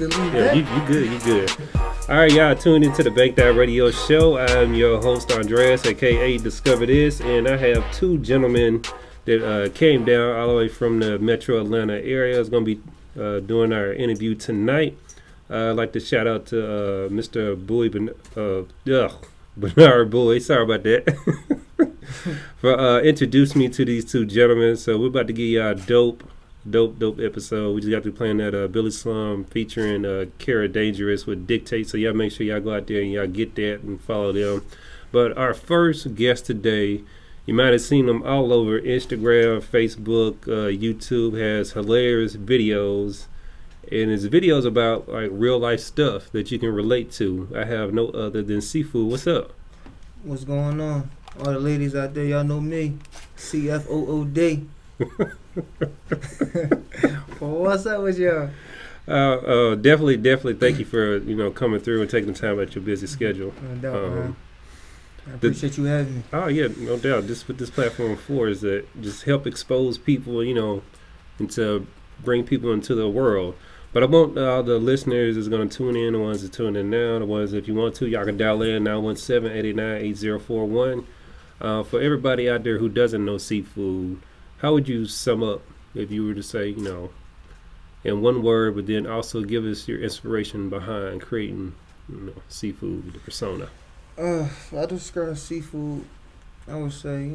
Yeah, you good, you good. All right, y'all tuned into the Baked Out Radio Show. I'm your host, Andreas, a.k.a. Discover This, and I have two gentlemen that came down all the way from the Metro Atlanta area. Is going to be doing our interview tonight. I'd like to shout out to Mr. Bernard Bowie. Sorry about that. For introducing me to these two gentlemen. So we're about to give y'all a dope episode. We just got to playing that Billy Slum featuring Kara Dangerous with Dictate. So y'all make sure y'all go out there and y'all get that and follow them. But our first guest today, you might have seen him all over Instagram, Facebook, YouTube. Has hilarious videos, and his videos about like real life stuff that you can relate to. I have no other than CFood. What's up? What's going on? All the ladies out there, y'all know me. CFood. Well, what's up with y'all? Definitely. Thank you for coming through and taking the time out your busy schedule. No doubt, man. I appreciate you having me. Oh yeah, no doubt. Just what this platform for is that just help expose people, and to bring people into the world. But I want all the listeners is going to tune in, the ones that tune in now, the ones if you want to, y'all can dial in 917-889-8041. For everybody out there who doesn't know CFood, how would you sum up if you were to say, in one word, but then also give us your inspiration behind creating, CFood, the persona? If I describe CFood, I would say,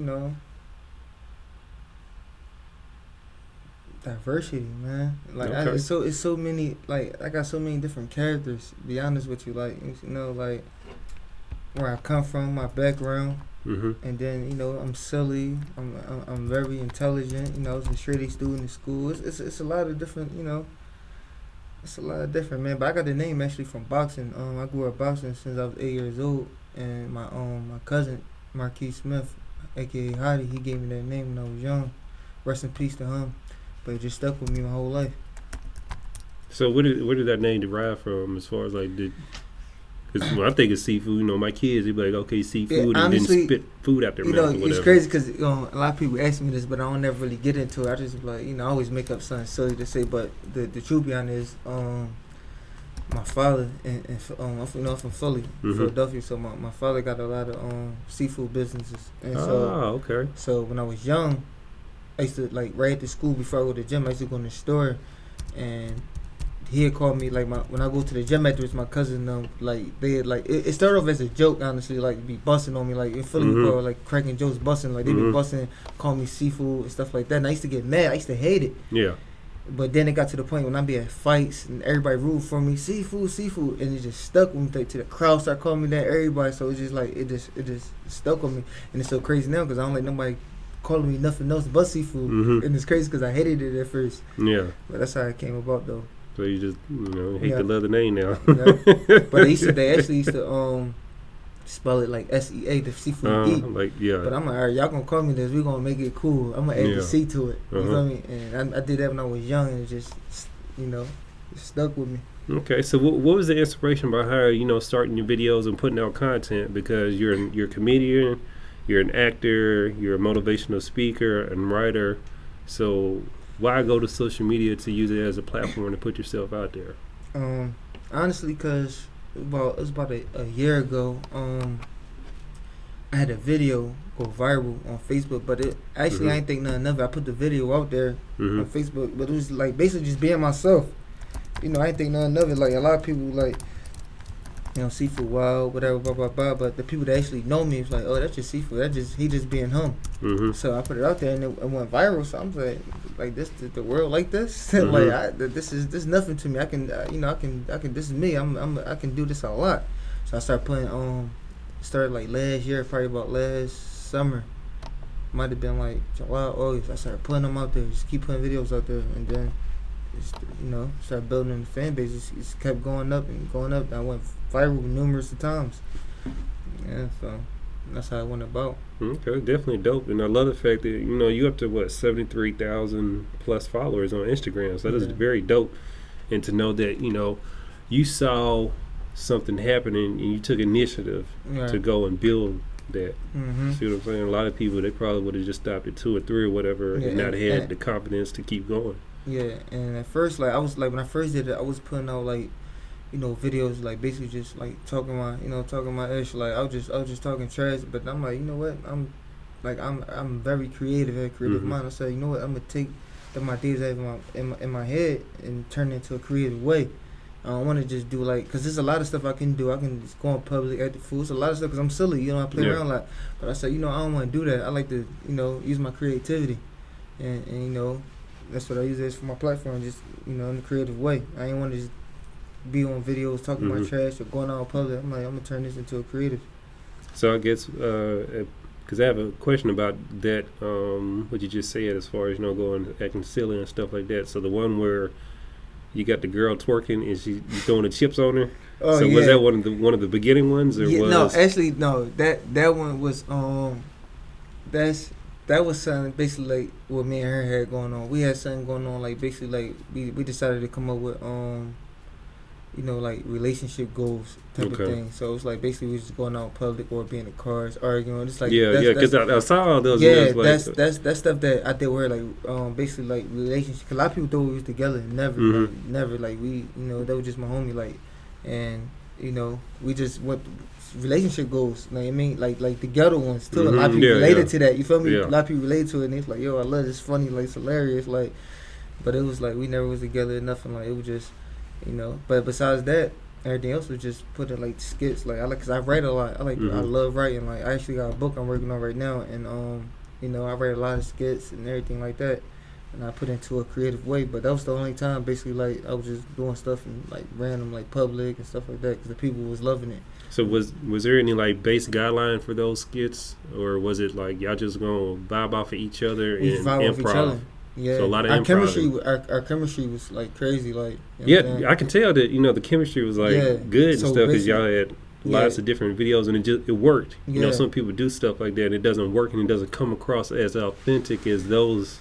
diversity, man. Like okay. It's so many. Like I got so many different characters. To be honest with you, like like where I come from, my background, and then I'm silly. I'm very intelligent. I was a straight A student in school. It's a lot of different. It's a lot of different, man. But I got the name actually from boxing. I grew up boxing since I was 8 years old, and my cousin Marquis Smith, aka Hottie, he gave me that name when I was young. Rest in peace to him. But it just stuck with me my whole life. So where did that name derive from? As far as like, because when I think of CFood, my kids they be like, okay, CFood, and then spit food out their mouth or whatever. It's crazy because a lot of people ask me this, but I don't never really get into it. I just like I always make up something silly to say. But the truth behind it is, my father and I'm from Philly, Philadelphia. So my father got a lot of seafood businesses. And okay. So when I was young, I used to like right after school before I go to the gym. I used to go in the store, and he had called me like when I go to the gym afterwards. My cousin they had like it started off as a joke, honestly, like be busting on me like in Philly we call like cracking jokes, busting like they be busting, call me CFood and stuff like that. And I used to get mad. I used to hate it. Yeah. But then it got to the point when I be at fights and everybody ruled for me, CFood, and it just stuck with me. To the crowd start calling me that, everybody. So it's just like it just stuck with me, and it's so crazy now because I don't like nobody calling me nothing else but CFood, and it's crazy because I hated it at first. Yeah, but that's how it came about though. So you just hate the leather name now. But they actually used to spell it like SEA, the seafood E. But I'm like, all right, y'all gonna call me this. We gonna make it cool. I'm gonna add the C to it. You feel me? And I did that when I was young, and it just it stuck with me. Okay, so what was the inspiration behind starting your videos and putting out content? Because you're a comedian. You're an actor, you're a motivational speaker and writer. So why go to social media to use it as a platform to put yourself out there? Honestly, because it was about a year ago, I had a video go viral on Facebook, but I ain't think nothing of it. I put the video out there on Facebook, but it was like basically just being myself. I ain't think nothing of it. Like a lot of people like, CFood wild, whatever, blah blah blah. But the people that actually know me was like, oh, that's just CFood. He just being him. So I put it out there and it went viral. So I'm like this, the world like this. Like this is nothing to me. I can, I can. This is me. I can do this a lot. So I started putting started like last year, probably about last summer. Might have been like July, August. I started putting them out there. Just keep putting videos out there, and then started building the fan base. It's kept going up and going up. I went viral numerous times. Yeah, so that's how it went about. Okay, definitely dope. And I love the fact that you up to 73,000 plus followers on Instagram. So that is very dope. And to know that you saw something happening and you took initiative to go and build that. See what I'm saying? A lot of people, they probably would have just stopped at 2 or 3 or whatever, and not had the confidence to keep going. Yeah, and at first, like I was like when I first did it, I was putting out like videos like basically just like talking my ish. Like I was just talking trash, but I'm like, you know what? I'm very creative, very creative mind. I said, you know what? I'm gonna take my ideas out of in my head and turn it into a creative way. I don't want to just do like, cause there's a lot of stuff I can do. I can just go in public, act the fool. It's a lot of stuff, cause I'm silly. I play around a lot. But I said, I don't want to do that. I like to, use my creativity, and that's what I use as for my platform. Just in a creative way. I ain't want to just be on videos talking about trash or going out in public. I'm like, I'm gonna turn this into a creative. So I guess, because I have a question about that. What you just said, as far as going acting silly and stuff like that. So the one where you got the girl twerking and you throwing the chips on her. Oh, so yeah. was that one of the beginning ones, or was? No, actually, no. That one was that was something basically like what me and her had going on. We had something going on, like basically like we decided to come up with like relationship goals type of thing. So it's like basically we was just going out in public or being in cars arguing. It's like because I saw all those. Yeah, like, that's stuff that I did where like basically like relationship. Cause a lot of people thought we was together. Never, never. Like we, that was just my homie. Like, and we just went relationship goals. Like I mean, like the ghetto ones too. A lot of people related to that. You feel me? Yeah. A lot of people related to it. And it's like, yo, I love this. Funny, like it's hilarious. Like, but it was like we never was together. Nothing. Like it was just. But besides that, everything else was just put in like skits. Like cause I write a lot. I love writing. Like I actually got a book I'm working on right now, and I write a lot of skits and everything like that, and I put into a creative way. But that was the only time, basically, like I was just doing stuff in like random, like public and stuff like that, because the people was loving it. So was there any like base guideline for those skits, or was it like y'all just gonna vibe off of each other and improv? Yeah, so a lot of our chemistry was like crazy. Like I can tell that the chemistry was like good and stuff, because y'all had lots of different videos and it worked. Some people do stuff like that and it doesn't work and it doesn't come across as authentic as those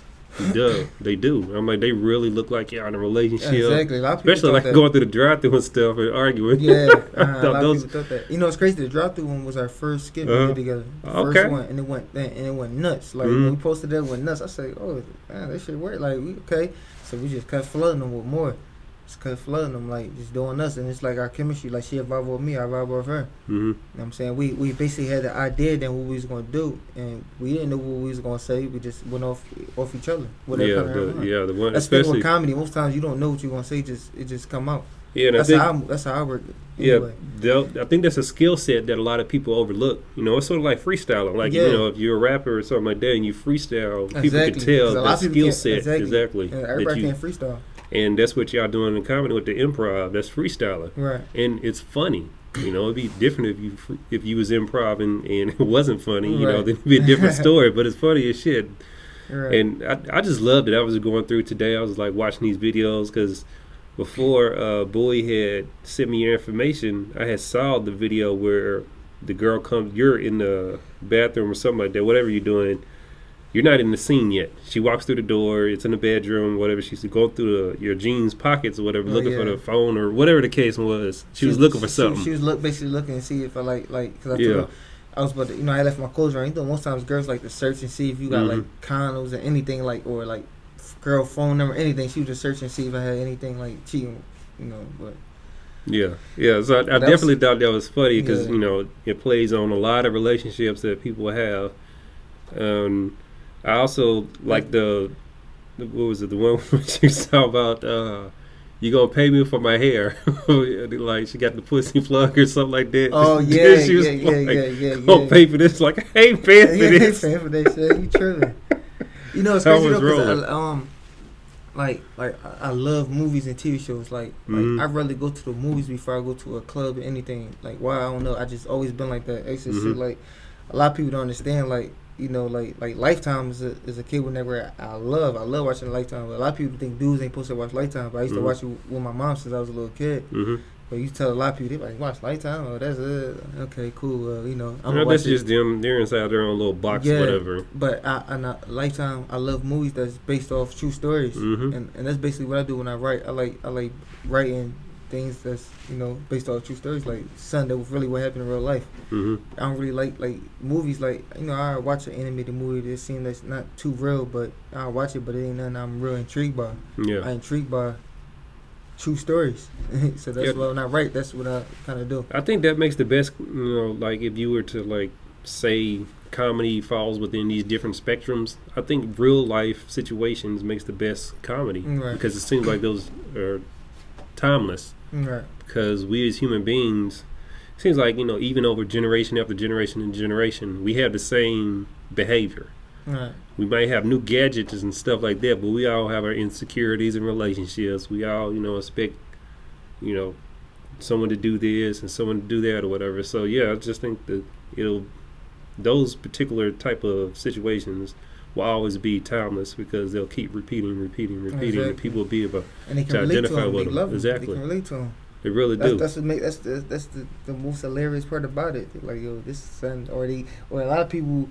they do. I'm like, they really look like y'all in a relationship. Exactly. A lot of people especially like going through the drive-through and stuff and arguing. Yeah, a lot of people thought that. It's crazy. The drive-through one was our first skit we did together. The first one, and it went nuts. Like when we posted that, it went nuts. I said, oh man, that shit worked. Like so we just kept flooding them with more. Just kept flooding them, like just doing us, and it's like our chemistry. Like she vibe with me, I vibe with her. You know what I'm saying? We basically had the idea then what we was gonna do, and we didn't know what we was gonna say. We just went off each other. The one. That's the thing with comedy. Most times you don't know what you're gonna say. It just come out. Yeah, that's how I work. Anyway. Yeah, I think that's a skill set that a lot of people overlook. It's sort of like freestyling. Like if you're a rapper or something like that and you freestyle, people can tell that skill set exactly. Yeah, everybody can't freestyle. And that's what y'all doing in comedy with the improv. That's freestyling, right? And it's funny. It'd be different if you was improv and it wasn't funny. Then it'd be a different story. But it's funny as shit. Right. And I just loved it. I was going through today. I was like watching these videos because before Bowie had sent me your information, I had saw the video where the girl comes. You're in the bathroom or something like that. Whatever you're doing. You're not in the scene yet. She walks through the door. It's in the bedroom, whatever. She's going through your jeans pockets or whatever, looking for the phone or whatever the case was. She was looking for something. She was basically looking to see if I like, because I told her I was about to, I left my clothes around. Most times girls like to search and see if you got like condoms or anything or like girl phone number, anything. She was just searching to see if I had anything like cheating, but. Yeah. So I definitely thought that was funny because, it plays on a lot of relationships that people have. I also like the what was it, the one where she saw about you gonna pay me for my hair. Like she got the pussy plug or something like that. Oh yeah, she was gonna pay for this. Like I ain't paying for this. Paying for that shit. You tripping? It's crazy though, because I love movies and TV shows. Like I rarely go to the movies before I go to a club or anything. Like why, I don't know. I just always been like that. It's just shit, like a lot of people don't understand. Like like Lifetime is a cable network I love watching Lifetime. But a lot of people think dudes ain't supposed to watch Lifetime, but I used to watch it with my mom since I was a little kid. But you tell a lot of people, they like, watch Lifetime? Oh, that's it. Okay, cool. That's just them. They're inside their own little box, whatever. But Lifetime, I love movies that's based off true stories. And that's basically what I do when I write. I like writing things that's based off true stories, like something that was really what happened in real life. I don't really like movies like I watch an animated movie that seems that's not too real, but I watch it, but it ain't nothing I'm real intrigued by. I intrigued by true stories. So that's what when I write, that's what I kind of do. I think that makes the best, like if you were to like say comedy falls within these different spectrums, I think real life situations makes the best comedy because it seems like those are timeless. Right. Because we as human beings, it seems like, even over generation after generation and generation, we have the same behavior. Right. We might have new gadgets and stuff like that, but we all have our insecurities and relationships. We all, expect, someone to do this and someone to do that or whatever. So yeah, I just think that those particular type of situations will always be timeless because they'll keep repeating, exactly. And people will be able to identify with them. Exactly. They can relate to them. They really do. That's the most hilarious part about it. They're like, yo, this is something, or a lot of people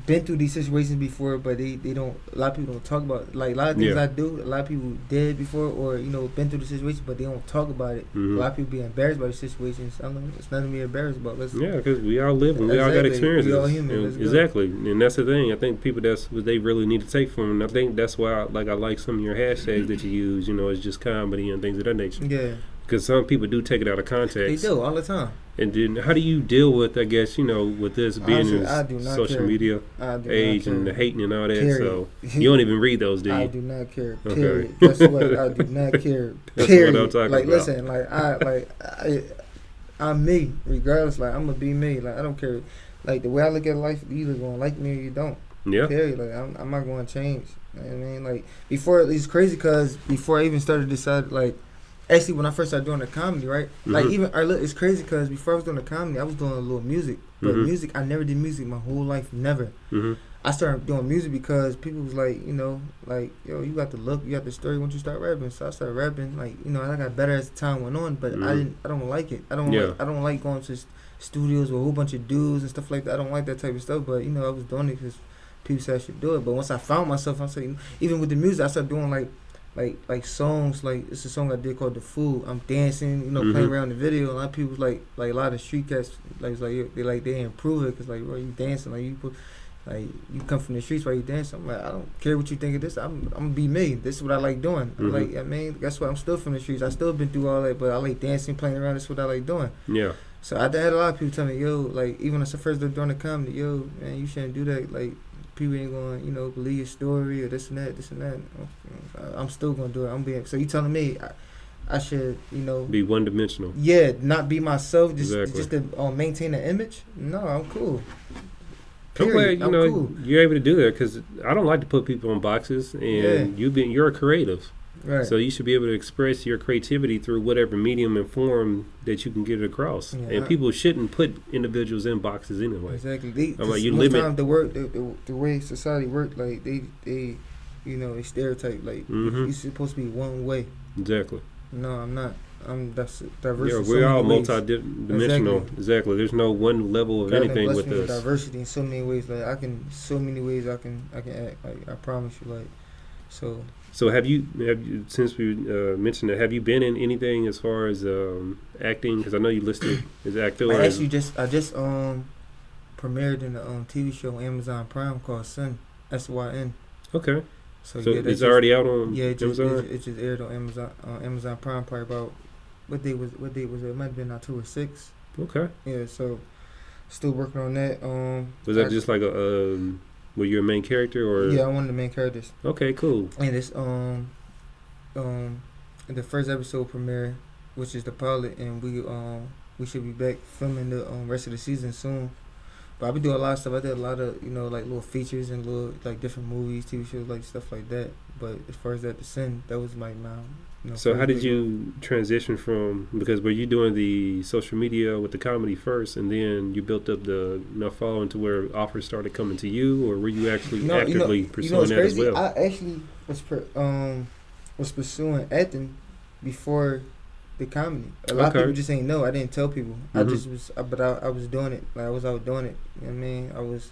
been through these situations before, but they don't. A lot of people don't talk about it. Like a lot of things I do. A lot of people did before, or been through the situation, but they don't talk about it. Mm-hmm. A lot of people be embarrassed by the situations. I don't know, it's nothing to be embarrassed about. Because we all live and we all got experiences. We all human. Exactly, and that's the thing. I think people, that's what they really need to take from it. And I think that's why I like some of your hashtags that you use. It's just comedy and things of that nature. Yeah. Because some people do take it out of context. They do all the time. And then, how do you deal with, I guess, with this being in social media age and the hating and all that? Period. So you don't even read those, do you? I do not care. Okay. Period. That's what I do not care. That's period. what I'm talking like, about. listen, I'm me, regardless. Like, I'm gonna be me. Like, I don't care. Like, the way I look at life, you either gonna like me or you don't. Yeah. Period. Like, I'm not gonna change. You know what I mean? Like, it's crazy because before I even started deciding, like. Actually, when I first started doing the comedy, right? Mm-hmm. Like, it's crazy because before I was doing the comedy, I was doing a little music. But music, I never did music my whole life, never. Mm-hmm. I started doing music because people was like, like, yo, you got the look, you got the story, once you start rapping. So I started rapping, like, I got better as the time went on, but I don't like it. I don't like going to studios with a whole bunch of dudes and stuff like that. I don't like that type of stuff, but, I was doing it because people said I should do it. But once I found myself, I'm saying, even with the music, I started doing, like songs, like it's a song I did called "CFood." I'm dancing, playing around the video. A lot of people like a lot of street cats they improve it because like, bro, you dancing like you come from the streets while you dancing. I'm like, I don't care what you think of this. I'm gonna be me. This is what I like doing. Mm-hmm. That's why I'm still from the streets. I still been through all that, but I like dancing, playing around. That's what I like doing. Yeah. So I had a lot of people tell me, yo, like even when I first started doing the comedy, yo, man, you shouldn't do that. Like, people ain't gonna, believe your story or this and that. I'm still gonna do it. So you telling me I should, be one dimensional? Yeah, not be myself, just Exactly. to maintain an image. No, I'm cool. Period. I'm glad cool. you're able to do that because I don't like to put people in boxes, and you're a creative. Right. So you should be able to express your creativity through whatever medium and form that you can get it across. Yeah, and people shouldn't put individuals in boxes anyway. Exactly. You limit the way society works. Like they they stereotype. Like you're supposed to be one way. Exactly. No, I'm not. That's diverse. Yeah, we're all multi-dimensional. Exactly. There's no one level of God anything with us. Diversity in so many ways. Like so many ways I can act. Like I promise you. Like so. So have you since we mentioned that, have you been in anything as far as acting? Because I know you listed as actor. I just premiered in a TV show on Amazon Prime called SYN. Okay. So it's already out on Amazon? It just aired on Amazon Prime probably about, what date was it? It might have been October 6th. Okay. Yeah, so still working on that. Was that just like were you a main character or? Yeah, I'm one of the main characters. Okay, cool. And it's the first episode premiere, which is the pilot, and we should be back filming the rest of the season soon. But I've been doing a lot of stuff. I did a lot of like little features and little like different movies, TV shows, like stuff like that. But as far as that, the sin, that was my So how did you transition from, because were you doing the social media with the comedy first, and then you built up the following to where offers started coming to you, or were you actually actively pursuing that as well? I actually was pursuing acting before the comedy. A lot of people just ain't know. I didn't tell people. I just was, but I was doing it. Like I was out doing it. You know what I mean? I was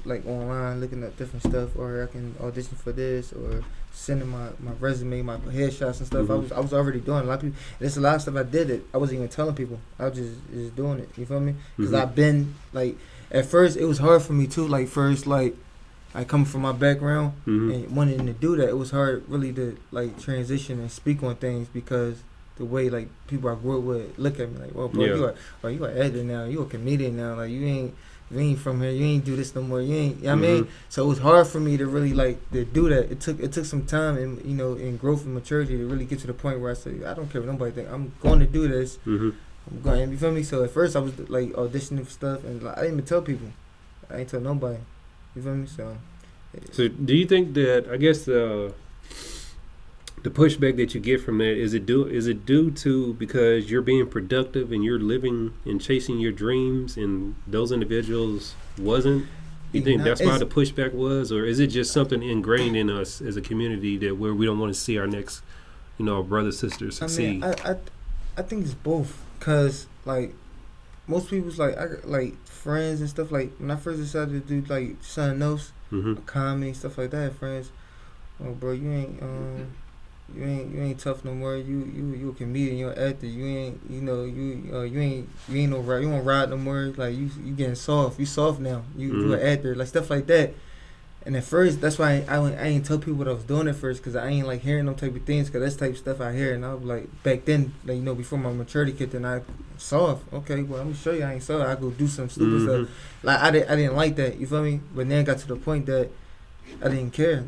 like online looking at different stuff, or I can audition for this, or sending my resume, my headshots and stuff. I was already doing it. A lot of people. There's a lot of stuff I did it. I wasn't even telling people. I was just doing it. You feel me? Because I've been like, at first it was hard for me too. Like first, like I come from my background Mhm. and wanting to do that, it was hard really to like transition and speak on things because the way like people I grew up with look at me like, well, bro, Yeah. you an actor now, you a comedian now, like you ain't from here, you ain't do this no more, you ain't, you know what I mean? Mhm. So it was hard for me to really like to do that. It took some time and in growth and maturity to really get to the point where I say, I don't care what nobody think, I'm going to do this. Mhm. I'm going, you feel me? So at first I was like auditioning for stuff and like, I didn't even tell people. I ain't tell nobody. You feel me? So do you think that, I guess, the pushback that you get from that, is it due to because you're being productive and you're living and chasing your dreams and those individuals wasn't? You think that's why the pushback was, or is it just something ingrained in us as a community that where we don't want to see our next, brother sister succeed? I mean, I think it's both, cause like most people's like I got, like friends and stuff, like when I first decided to do like something else, Mm-hmm. comedy stuff like that, friends, oh bro, you ain't tough no more. You a comedian. You're an actor. You ain't you ain't no ride. You won't ride no more. Like you getting soft. You soft now. You an actor. Like stuff like that. And at first, that's why I ain't tell people what I was doing at first, cause I ain't like hearing them type of things, cause that's type of stuff I hear. And I was like back then, like before my maturity kicked in, I soft. Okay, well I'm gonna show you I ain't soft. I go do some stupid stuff. Like I didn't like that. You feel me? But then it got to the point that I didn't care.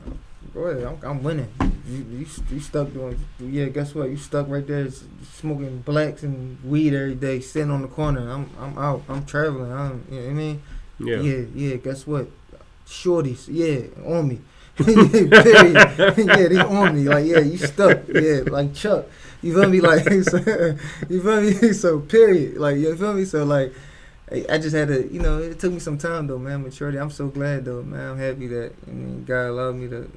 Bro, I'm winning. You stuck doing, yeah, guess what? You stuck right there smoking blacks and weed every day, sitting on the corner. I'm out. I'm traveling. You know what I mean? Yeah. Yeah, guess what? Shorties, yeah, on me. Period. Yeah, they on me. Like, yeah, you stuck. Yeah, like Chuck. You feel me? Like, so, you feel me? So, period. Like, you feel me? So, like, I just had to, it took me some time though, man. Maturity. I'm so glad though, man. I'm happy that God allowed me to,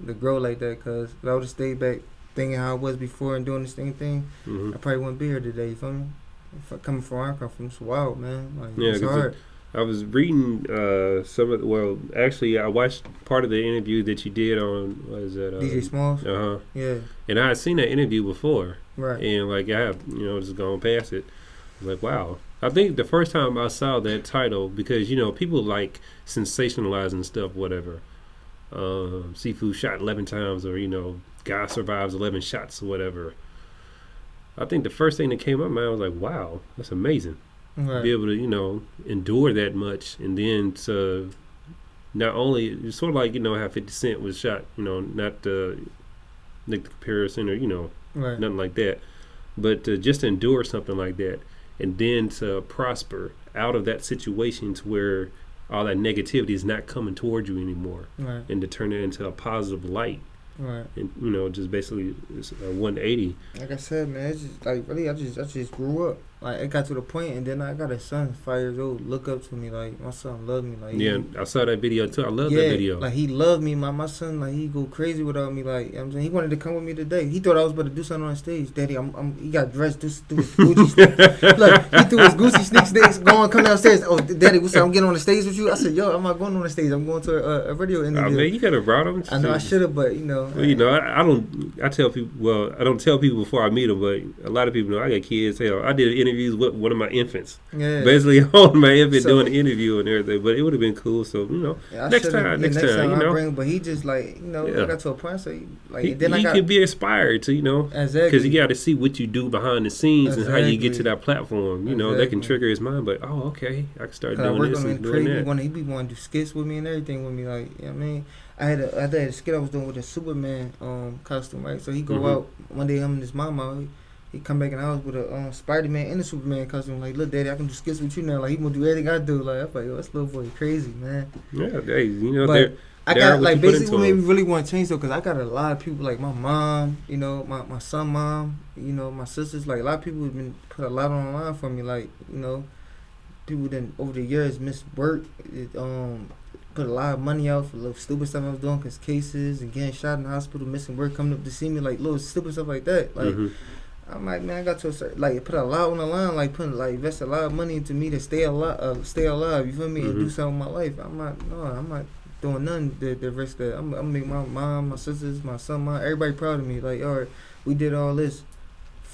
to grow like that. Cause if I would have stayed back thinking how I was before and doing the same thing, I probably wouldn't be here today. You feel me? Coming from where I come from, it's wild, man. Like, Yeah, it's hard. I was reading actually, I watched part of the interview that you did on, what is that? DJ Smalls. Yeah. And I had seen that interview before, Right. and like I have, just gone past it. I was like, wow. I think the first time I saw that title, because people like sensationalizing stuff, whatever. CFood shot 11 times, or guy survives 11 shots, or whatever. I think the first thing that came up, man, was like, wow, that's amazing. Right. Be able to endure that much, and then to not only, it's sort of like how 50 Cent was shot, not the comparison or right. nothing like that, but to just endure something like that, and then to prosper out of that situation to where all that negativity is not coming toward you anymore, right. and to turn it into a positive light. Right. And just basically it's a 180. Like I said, man, it's just like really I just grew up. Like it got to the point, and then I got a son 5 years old, look up to me, like my son loved me, like Yeah, I saw that video too. I love that video. Like he loved me. My son, like he go crazy without me. Like I'm saying, he wanted to come with me today. He thought I was about to do something on stage. Daddy, he got dressed, threw his Gucci sneaks. Look, he threw his Gucci sneaks, going come downstairs. Oh, Daddy, what's up? I'm getting on the stage with you. I said, yo, I'm not going on the stage. I'm going to a radio interview. I mean, you could have brought him. I know I should have, but Well, I don't. I tell people. Well, I don't tell people before I meet them, but a lot of people know I got kids. Hell, I did interviews with one of my infants. Yeah. Basically, on my infant doing the interview and everything. But it would have been cool. So next time, I bring him. But he just like I got to a point. So he could be inspired to exactly, because you got to see what you do behind the scenes and how you get to that platform. That can trigger his mind. But okay, I can start doing this and doing that. He be wanting to do skits with me and everything with me. Like you know what I mean. I had a skit I was doing with a Superman costume, right? So he go out one day, him and his mama, he come back in the house with a Spider-Man and a Superman costume. Like, look, Daddy, I can do skits with you now. Like, he gonna do everything I do. Like, I'm like, yo, this little boy crazy, man. Yeah, but I got like basically what made me really want to change though, cause I got a lot of people like my mom, my son mom, my sisters. Like a lot of people have been put a lot on the line for me. Like, people that over the years missed work. Put a lot of money out for little stupid stuff I was doing, cause cases and getting shot in the hospital, missing work, coming up to see me, like little stupid stuff like that. Like I'm like, man, I got to a certain, like put a lot on the line, like invest a lot of money into me to stay alive. You feel me? And do something with my life. I'm not doing nothing to risk that. I'm make my mom, my sisters, my son, everybody proud of me. Like, all right, we did all this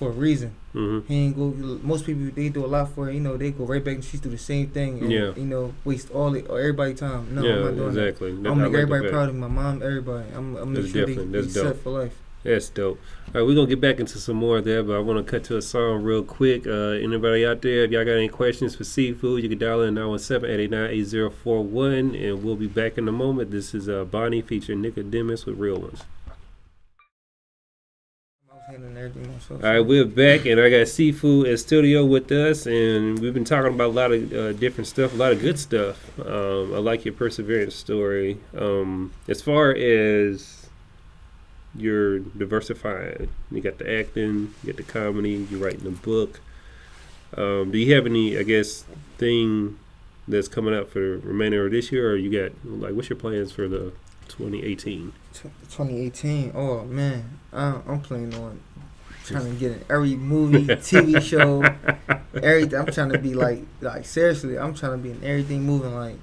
for a reason. Mm-hmm. He ain't go. Most people they do a lot for it. They go right back and she's do the same thing. And, waste all it or everybody time. No, I'm not doing exactly. that. I'm make everybody proud of me. My mom, everybody. I'm make sure they set for life. That's dope. All right, we're going to get back into some more of that, but I want to cut to a song real quick. Anybody out there, if y'all got any questions for CFood, you can dial in 917-889-8041, and we'll be back in a moment. This is Bonnie featuring Nicodemus with Real Ones. All right, we're back, and I got CFood in studio with us, and we've been talking about a lot of different stuff, a lot of good stuff. I like your perseverance story. As far as you're diversifying, you got the acting, you got the comedy, you're writing a book. Do you have any, I guess, thing that's coming out for the remainder of this year, or you got, like, what's your plans for the 2018? 2018, oh man, I'm planning on trying to get in every movie, TV show, everything. I'm trying to be like seriously, I'm trying to be in everything moving like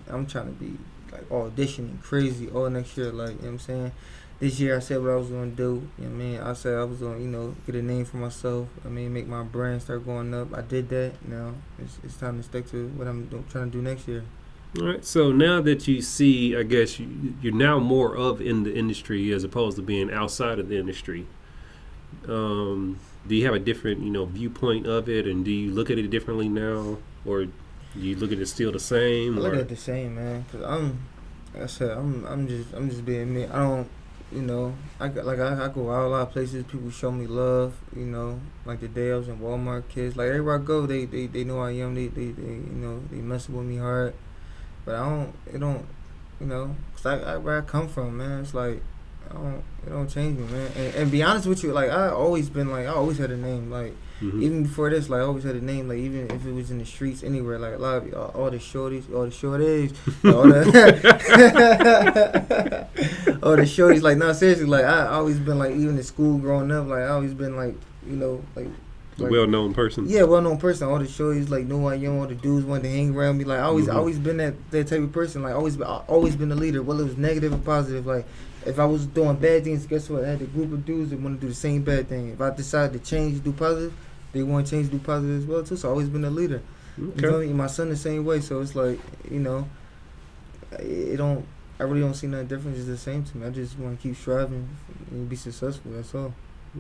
I'm trying to be like auditioning crazy all next year, like, you know what I'm saying? This year I said what I was going to do, you know what I mean? I said I was going to, get a name for myself, make my brand start going up. I did that. Now it's time to stick to what I'm trying to do next year. All right, so now that you see, I guess you're now more in the industry as opposed to being outside of the industry. Do you have a different, viewpoint of it, and do you look at it differently now, or do you look at it still the same? I look at it the same, man, because I'm just being me. I don't. I go out a lot of places. People show me love. Like the day I was in Walmart, kids, like everywhere I go, they know I am. They messing with me hard. But it don't, cause where I come from, man, it's like, it don't change me, man. And be honest with you, like, I always had a name, like, even before this, like, I always had a name, like, even if it was in the streets, anywhere, like, a lot of, all the shorties, all the, all the shorties, like, no, seriously, like, I always been, like, even in school growing up, like, I always been, like, like well-known person. Yeah, well-known person. All the shorties like knew I am. All the dudes wanted to hang around me. Like I always been that type of person. Like always been a leader. Whether it was negative or positive. Like if I was doing bad things, guess what? I had a group of dudes that want to do the same bad thing. If I decided to change, do positive, they want to change, do positive as well too. So I always been a leader. Okay. You know me? My son the same way. So it's like it don't. I really don't see nothing different. It's the same to me. I just want to keep striving and be successful. That's all.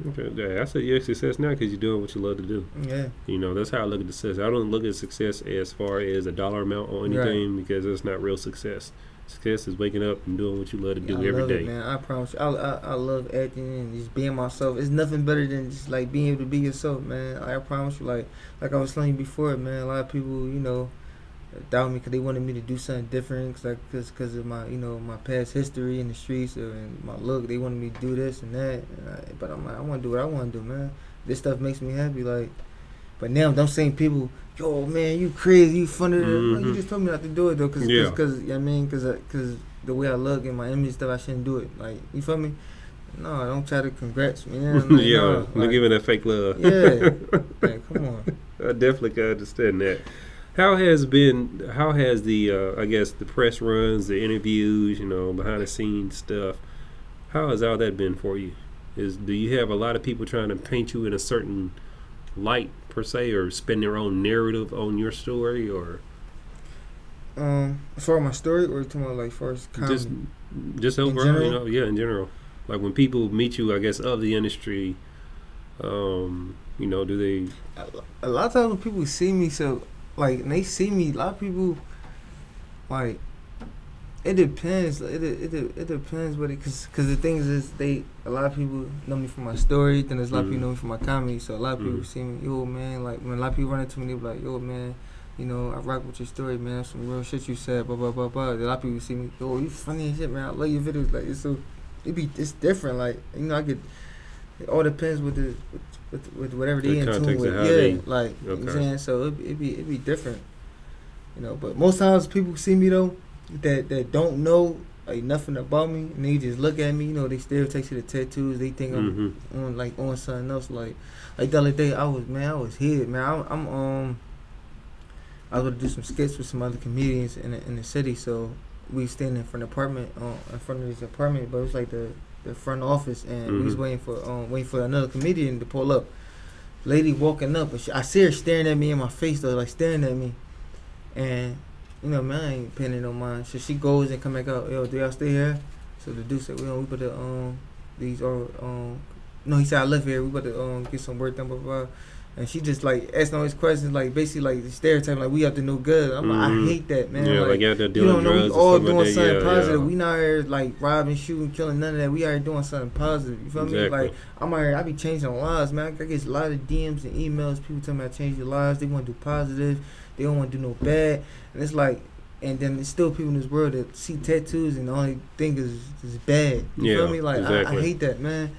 Okay, yeah, I say you're a success now because you're doing what you love to do. Yeah. That's how I look at success. I don't look at success as far as a dollar amount or anything, because it's not real success. Success is waking up and doing what you love to do every day. Man, I promise you. I love acting and just being myself. It's nothing better than just like being able to be yourself, man. I promise you. Like I was telling you before, man. A lot of people, doubt me because they wanted me to do something different because of my my past history in the streets and my look. They wanted me to do this and that, but I'm like, I want to do what I want to do, man. This stuff makes me happy, like. But now them same people, yo, man, you crazy, you funny. Like, you just told me not to do it though, because the way I look and my image stuff, I shouldn't do it. Like, you feel me? No, don't try to congrats me. Like, yeah, no, giving that fake love. Yeah, like, come on. I definitely can understand that. How has the I guess the press runs, the interviews, behind the scenes stuff, how has all that been for you? Do you have a lot of people trying to paint you in a certain light per se, or spin their own narrative on your story, or as far as my story, or talking about like first just overall, in general, like when people meet you, I guess, of the industry, do they? A lot of times when people see me, like, they see me, a lot of people, like, it depends. It depends, but because the thing is a lot of people know me from my story, then there's a lot of people know me from my comedy. So a lot of people see me, yo, man, like, when a lot of people run into me, they be like, yo, man, I rock with your story, man. Some real shit you said, blah blah blah blah. A lot of people see me, yo, you funny as shit, man. I love your videos. Like, it's different. Like, I get. It all depends with whatever they in tune with. Yeah, okay. You know what I'm saying? So it be different. But most times people see me though that don't know like nothing about me, and they just look at me, they still take to the tattoos, they think I'm on something else. Like the other day I was here, man. I was going to do some skits with some other comedians in the city, so we standing in front of this apartment, but it was like the front office, and we was waiting for another comedian to pull up. lady walking up, but I see her staring at me in my face though, like staring at me, and you know, man, I ain't paying no mind. So she goes and come back out. Yo, do y'all stay here? So the dude said, we put the these are no, he said I live here. We about to get some work done, blah blah. And she just like asking all these questions, like basically like the stereotype, like we up to no good. I'm like, I hate that, man. Yeah, like you out there doing you don't know, we all doing like something that. positive. Yeah. We not here like robbing, shooting, killing, none of that. We out here doing something positive. You feel me? Like I'm out here, I be changing lives, man. I get a lot of DMs and emails, people telling me I change their lives. They want to do positive. They don't want to do no bad. And it's like, and then there's still people in this world that see tattoos and the only thing is bad. You feel me? Like I hate that, man.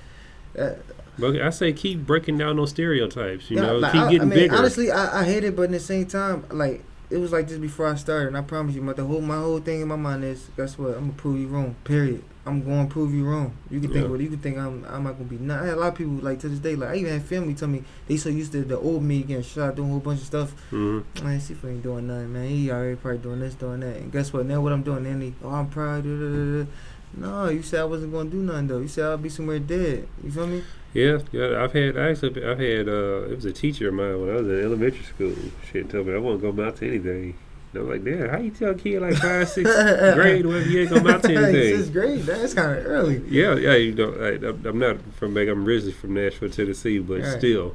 But I say keep breaking down those stereotypes. You know, like, keep getting bigger. Honestly, I hate it, but at the same time, like it was like this before I started, and I promise you, my whole thing in my mind is, guess what? I'm gonna prove you wrong. Period. I'm going to prove you wrong. You can think what you can think. I'm not gonna be. Not. I had a lot of people like to this day. Like I even had family tell me they so used to the old me getting shot, doing a whole bunch of stuff. Man, CFood ain't doing nothing, man. He already probably doing this, doing that. And guess what? Now what I'm doing? Then I'm proud. No, you said I wasn't gonna do nothing though. You said I'll be somewhere dead. You feel me? Yeah. I've had it was a teacher of mine when I was in elementary school. She told me I won't go out to anything. And I'm like, damn, how you tell a kid like 5, 6th grade whether you ain't going out to anything? 6th grade, that's kind of early. Yeah, you know, I'm not from I'm originally from Nashville, Tennessee, but still,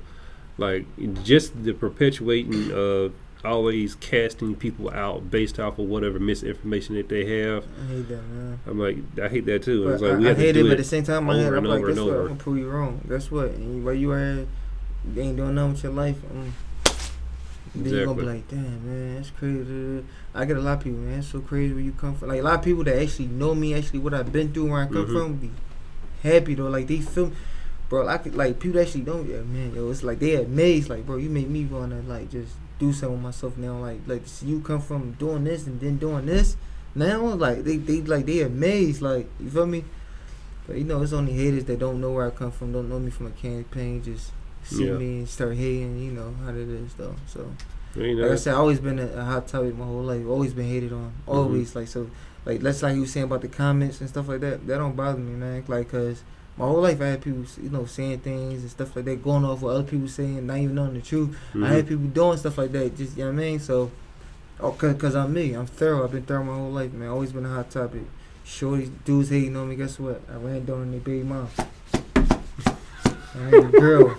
like just the perpetuating of always casting people out based off of whatever misinformation that they have. I hate that, man. I'm like, I hate that too. But like, I hate it, but at the same time, I'm like, guess what? I'm gonna prove you wrong. Guess what? And while you are, you ain't doing nothing with your life. Then you're gonna be like, damn, man, that's crazy. I get a lot of people, man, it's so crazy where you come from. Like a lot of people that actually know me, actually what I've been through, where I come from, be happy though. Like they feel, bro. I could like people actually don't. Yeah, man, yo, it's like they amazed. Like, bro, you make me wanna like just do something with myself now. Like to see you come from doing this and then doing this. Now, like they amazed. Like you feel me? But you know, it's only haters that don't know where I come from, don't know me from a campaign, just see me and start hating. You know how it is though. So like I said, I've always been a hot topic my whole life. Always been hated on. Always like so. Like that's like you was saying about the comments and stuff like that. That don't bother me, man. Like cause my whole life I had people, you know, saying things and stuff like that, going off what other people saying, not even knowing the truth. I had people doing stuff like that, just, you know what I mean? So, cause I'm me. I'm thorough. I've been thorough my whole life, man. Always been a hot topic. Shorty, dudes hating on me. Guess what? I ran down on their baby mom. I ain't a girl.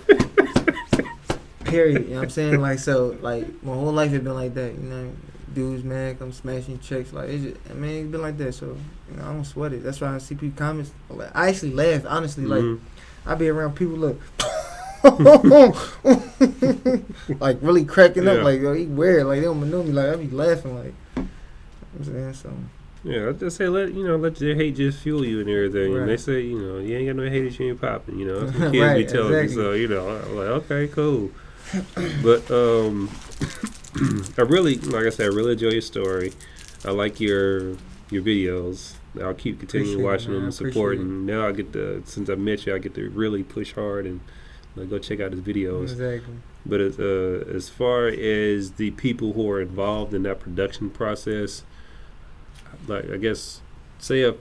Period. You know what I'm saying? Like, so, like, my whole life has been like that, you know? Dudes, man, come smashing checks. Like, it's just, I mean, it's been like that. So, you know, I don't sweat it. That's why I see people comments. Like, I actually laugh, honestly. Like, I be around people, look, like, really cracking up. Like, yo, he weird. Like, they don't know me. Like, I be laughing. Like, you know what I'm saying? So. Yeah, I just say let your hate just fuel you and everything. Right. And they say, you know, you ain't got no haters, you ain't popping. You know, that's what kids be telling me. So, you know, I'm like, okay, cool. But I really, like I said, I really enjoy your story. I like your videos. I'll keep continuing watching them and supporting. Now I get to, since I met you, I get to really push hard and go check out his videos. Exactly. But as far as the people who are involved in that production process, like I guess, say if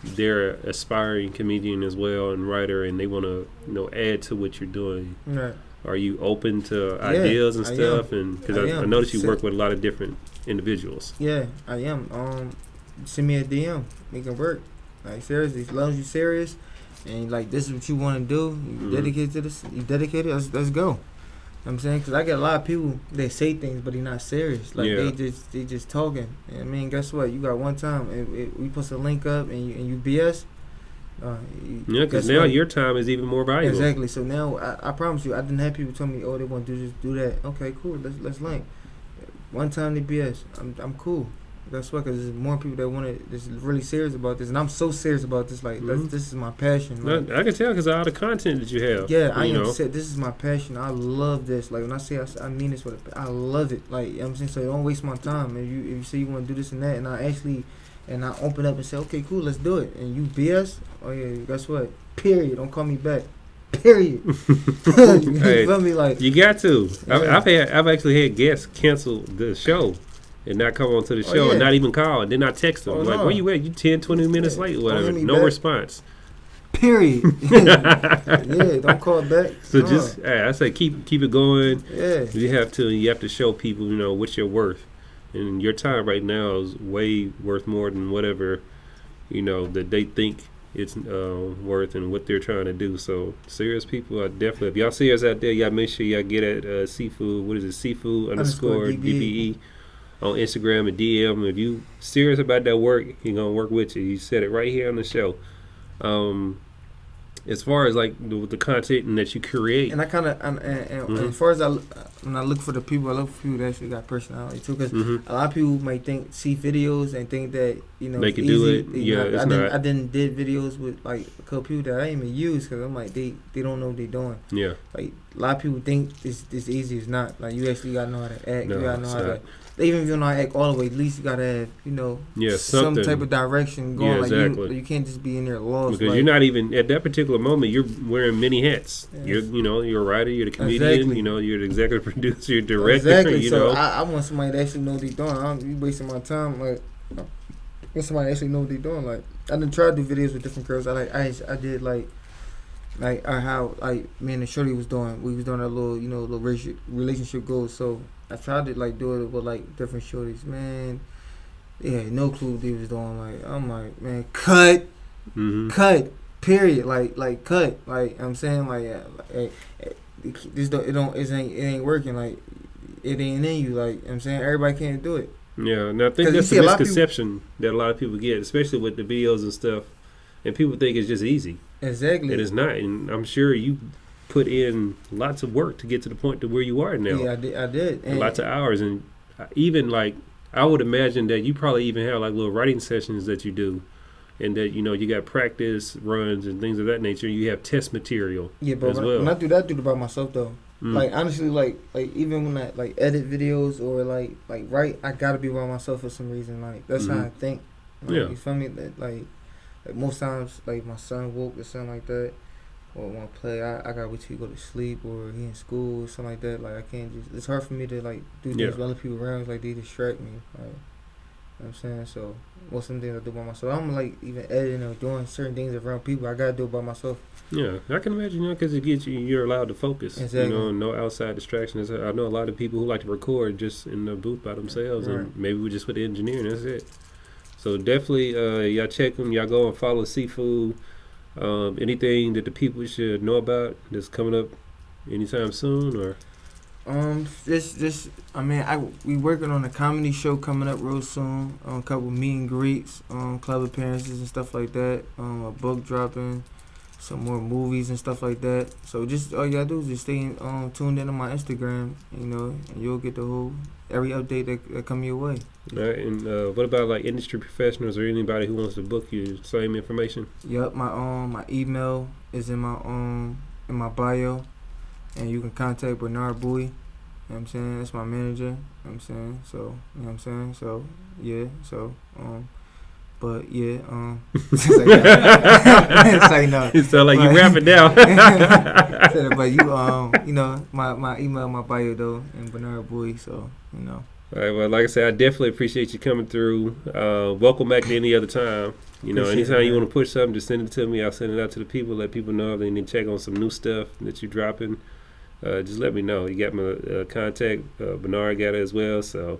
they're an aspiring comedian as well and writer, and they want to add to what you're doing. Right. Are you open to ideas and stuff? And because I noticed you work with a lot of different individuals. Yeah, I am. Send me a DM. We can work. Like seriously, as long as you're serious and like this is what you want to do, you dedicated to this. You dedicated. Let's go. You know what I'm saying, because I get a lot of people that say things but they're not serious. Like they just talking. And I mean, guess what? You got one time we post a link up and you BS. Because now your time is even more valuable. Exactly. So now I promise you, I didn't have people tell me, oh, they want to do that. Okay, cool. Let's link. One time they BS. I'm cool. That's why, because there's more people that want to. That's really serious about this, and I'm so serious about this. Like this is my passion. Like, I can tell because of all the content that you have. Yeah, I am said this is my passion. I love this. Like when I say I mean this with I love it. Like you know what I'm saying, so don't waste my time. If you say you want to do this and that, and I open up and say, okay, cool, let's do it. And you BS, oh yeah, guess what? Period. Don't call me back. Period. You feel me? Like you got to. Yeah. I've actually had guests cancel the show and not come on to the show and not even call. And then I text them like, where you at? You 10, 20 minutes late or whatever. No response. Period. Yeah, don't call back. So just, I say keep it going. Yeah. You have to show people, what's your worth, and your time right now is way worth more than whatever, that they think it's worth and what they're trying to do. So serious people are definitely. If y'all see us out there, y'all make sure y'all get at CFood. What is it? CFood_DBE on Instagram and DM. If you serious about that work, he gonna work with you. You said it right here on the show. As far as like the content and that you create, and I kind of as far as when I look for the people, I look for people that actually got personality too. Because a lot of people might see videos and think that they it's can easy. do it. I did videos with like a couple people that I didn't even use because I'm like they don't know what they're doing. Yeah, like a lot of people think it's easy. It's not. Like you actually gotta know how to act. No, you gotta know how not. to. Even if you don't know how to act all the way, at least you gotta have some type of direction going. Yeah, exactly. Like you can't just be in there lost. Because you're not even at that particular moment. You're wearing many hats. Yes. You're a writer. You're the comedian. Exactly. You're the executive producer. You're director. Exactly. So I want somebody to actually know what they're doing. You wasting my time. Like I want somebody to actually know what they're doing. Like I done tried to do videos with different girls. I did like how like me and the shorty was doing. We was doing a little little relationship goals. So I tried to like do it with like different shorties. Man, they had no clue what they was doing. Like I'm like, man, cut, period. Like cut. Like I'm saying it ain't working. Like it ain't in you. Like I'm saying everybody can't do it. Yeah, and I think that's a misconception that a lot of people get, especially with the videos and stuff. And people think it's just easy. Exactly. It is not, and I'm sure you put in lots of work to get to the point to where you are now. Yeah, I did. And lots of hours, and even like I would imagine that you probably even have like little writing sessions that you do, and that you got practice runs and things of that nature. You have test material. Yeah, but when I do that, I do it by myself though. Like honestly, like even when I like edit videos or like write, I gotta be by myself for some reason. Like that's how I think. Like, yeah, you feel me? That like most times, like my son woke or something like that, or want to play, I gotta wait till he go to sleep or he in school or something like that. Like I can't just. It's hard for me to like do things with other people around. Like they distract me. Like, you know what I'm saying? So what's some things I do by myself? I'm like even editing or doing certain things around people. I gotta do it by myself. Yeah, I can imagine, because it gets you're allowed to focus. Exactly. No outside distractions. I know a lot of people who like to record just in the booth by themselves, and maybe we just put the engineer and that's it. So definitely, y'all check them. Y'all go and follow CFood. Anything that the people should know about that's coming up anytime soon, or? We working on a comedy show coming up real soon. A couple meet and greets, club appearances and stuff like that. A book dropping, some more movies and stuff like that. So just all you gotta do is just stay tuned in on my Instagram, and you'll get every update that come your way. All right, and what about like industry professionals or anybody who wants to book you? Same information. Yep, my email is in my bio, and you can contact Bernard Bowie. You know what I'm saying? That's my manager. You know what I'm saying? So, you know what I'm saying? So, yeah. So, but yeah, say no. It sound like you rapping down. But you, my email, my bio though, and Bernard Bowie. So, All right. Well, like I said, I definitely appreciate you coming through. Welcome back to any other time. Anytime you want to push something, just send it to me. I'll send it out to the people. Let people know if they need to check on some new stuff that you're dropping. Just let me know. You got my contact. Bernard got it as well. So.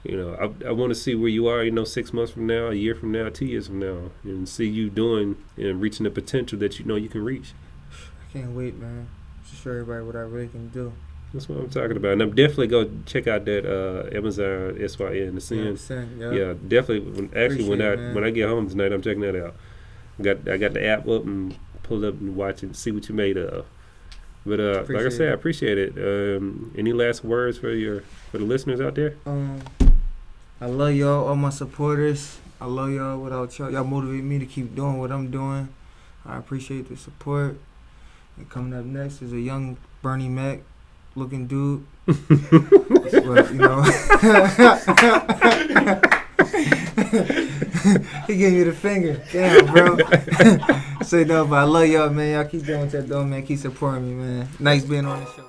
I want to see where you are, 6 months from now, a year from now, 2 years from now, and see you doing and reaching the potential that you can reach. I can't wait, man. To show everybody what I really can do. That's what I'm talking about. And I'm definitely go check out that Amazon SYN, the Sin. Yeah, definitely. When I get home tonight, I'm checking that out. I got the app up and pulled up and watch it and see what you made of. But like I said, I appreciate it. Any last words for the listeners out there? I love y'all, all my supporters. I love y'all. Without y'all motivate me to keep doing what I'm doing. I appreciate the support. And coming up next is a young Bernie Mac looking dude. But, he gave me the finger. Damn, bro. Say no, but I love y'all, man. Y'all keep doing what y'all doing, man. Keep supporting me, man. Nice being on the show.